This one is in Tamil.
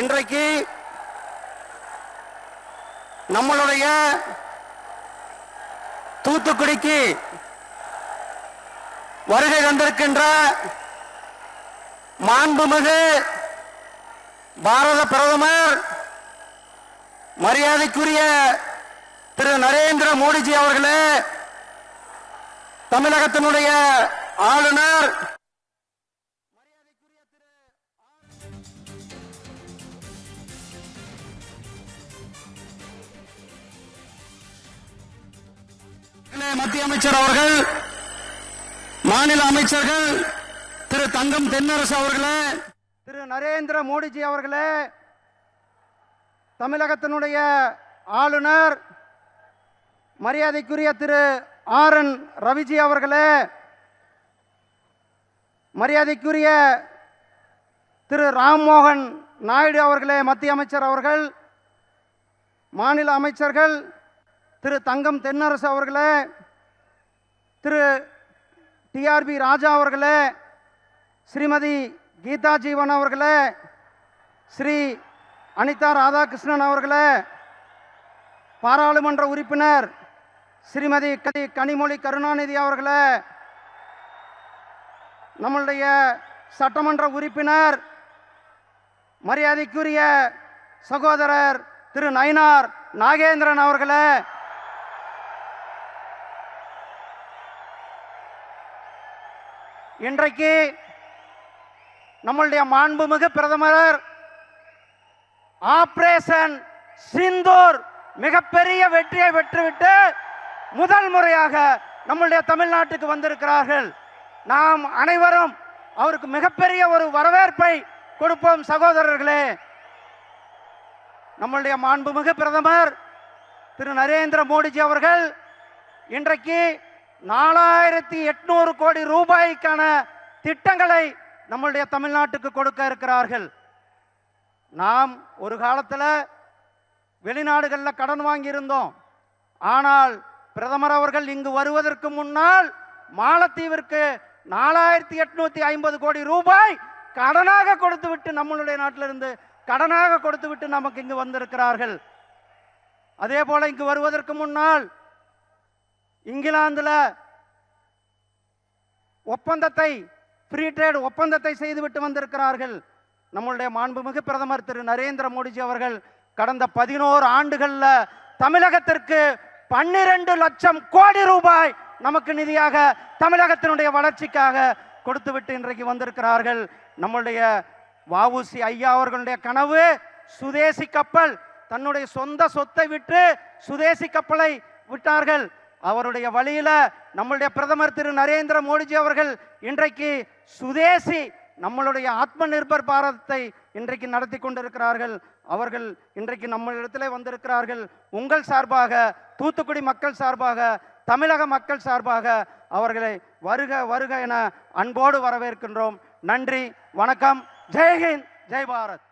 இன்றைக்கு நம்மளுடைய தூத்துக்குடிக்கு வருகை தந்திருக்கின்ற மாண்புமிகு பாரத பிரதமர் மரியாதைக்குரிய திரு நரேந்திர மோடிஜி அவர்களே, தமிழகத்தினுடைய ஆளுநர் மத்திய அமைச்சர் அவர்கள், மாநில அமைச்சர்கள் திரு தங்கம் தென்னரசு அவர்களே, திரு நரேந்திர மோடிஜி அவர்களே, தமிழகத்தினுடைய ஆளுநர் மரியாதைக்குரிய திரு ஆர்.என். ரவிஜி அவர்களே, மரியாதைக்குரிய திரு ராம்மோகன் நாயுடு அவர்களே, மத்திய அமைச்சர் அவர்கள், மாநில அமைச்சர்கள் திரு தங்கம் தென்னரசு அவர்களே, திரு டி.ஆர்.பி. ராஜா அவர்களே, ஸ்ரீமதி கீதா ஜீவன் அவர்களே, ஸ்ரீ அனிதா ராதாகிருஷ்ணன் அவர்களே, பாராளுமன்ற உறுப்பினர் ஸ்ரீமதி கனிமொழி கருணாநிதி அவர்களே, நம்முடைய சட்டமன்ற உறுப்பினர் மரியாதைக்குரிய சகோதரர் திரு நயினார் நாகேந்திரன் அவர்களே, இன்றைக்கு நம்முடைய மாண்புமிகு பிரதமர் ஆபரேஷன் சிந்தூர் மிகப்பெரிய வெற்றியை பெற்றுவிட்டு முதல் முறையாக நம்முடைய தமிழ்நாட்டுக்கு வந்திருக்கிறார்கள். நாம் அனைவரும் அவருக்கு மிகப்பெரிய ஒரு வரவேற்பை கொடுப்போம். சகோதரர்களே, நம்முடைய மாண்புமிகு பிரதமர் திரு நரேந்திர மோடிஜி அவர்கள் இன்றைக்கு 4800 கோடி ரூபாய்க்கான திட்டங்களை நம்முடைய தமிழ்நாட்டுக்கு கொடுக்க இருக்கிறார்கள். நாம் ஒரு காலத்தில் வெளிநாடுகளில் கடன் வாங்கி இருந்தோம். ஆனால் பிரதமர் அவர்கள் இங்கு வருவதற்கு முன்னால் மாலத்தீவிற்கு 4850 கோடி ரூபாய் கடனாக கொடுத்துவிட்டு, நம்மளுடைய நாட்டிலிருந்து கடனாக கொடுத்துவிட்டு நமக்கு இங்கு வந்திருக்கிறார்கள். அதே போல இங்கு வருவதற்கு முன்னால் இங்கிலாந்தில் ஒப்பந்தத்தை, ஃப்ரீ ட்ரேட் ஒப்பந்தத்தை செய்துவிட்டு வந்திருக்கிறார்கள். நம்முடைய மாண்புமிகு பிரதமர் திரு நரேந்திர மோடிஜி அவர்கள் கடந்த 11 ஆண்டுகளில் தமிழகத்திற்கு 12 லட்சம் கோடி ரூபாய் நமக்கு நிதியாக தமிழகத்தினுடைய வளர்ச்சிக்காக கொடுத்துவிட்டு இன்றைக்கு வந்திருக்கிறார்கள். நம்முடைய வ.உ.சி. ஐயா அவர்களுடைய கனவு சுதேசி கப்பல். தன்னுடைய சொந்த சொத்தை விட்டு சுதேசி கப்பலை விட்டார்கள். அவருடைய வழியில நம்முடைய பிரதமர் திரு நரேந்திர மோடிஜி அவர்கள் இன்றைக்கு சுதேசி, நம்மளுடைய ஆத்ம நிர்பர் பாரதத்தை இன்றைக்கு நடத்தி கொண்டிருக்கிறார்கள். அவர்கள் இன்றைக்கு நம்மளிடத்திலே வந்திருக்கிறார்கள். உங்கள் சார்பாக, தூத்துக்குடி மக்கள் சார்பாக, தமிழக மக்கள் சார்பாக அவர்களை வருக வருக என அன்போடு வரவேற்கின்றோம். நன்றி, வணக்கம். ஜெய் ஹிந்த், ஜெய் பாரத்.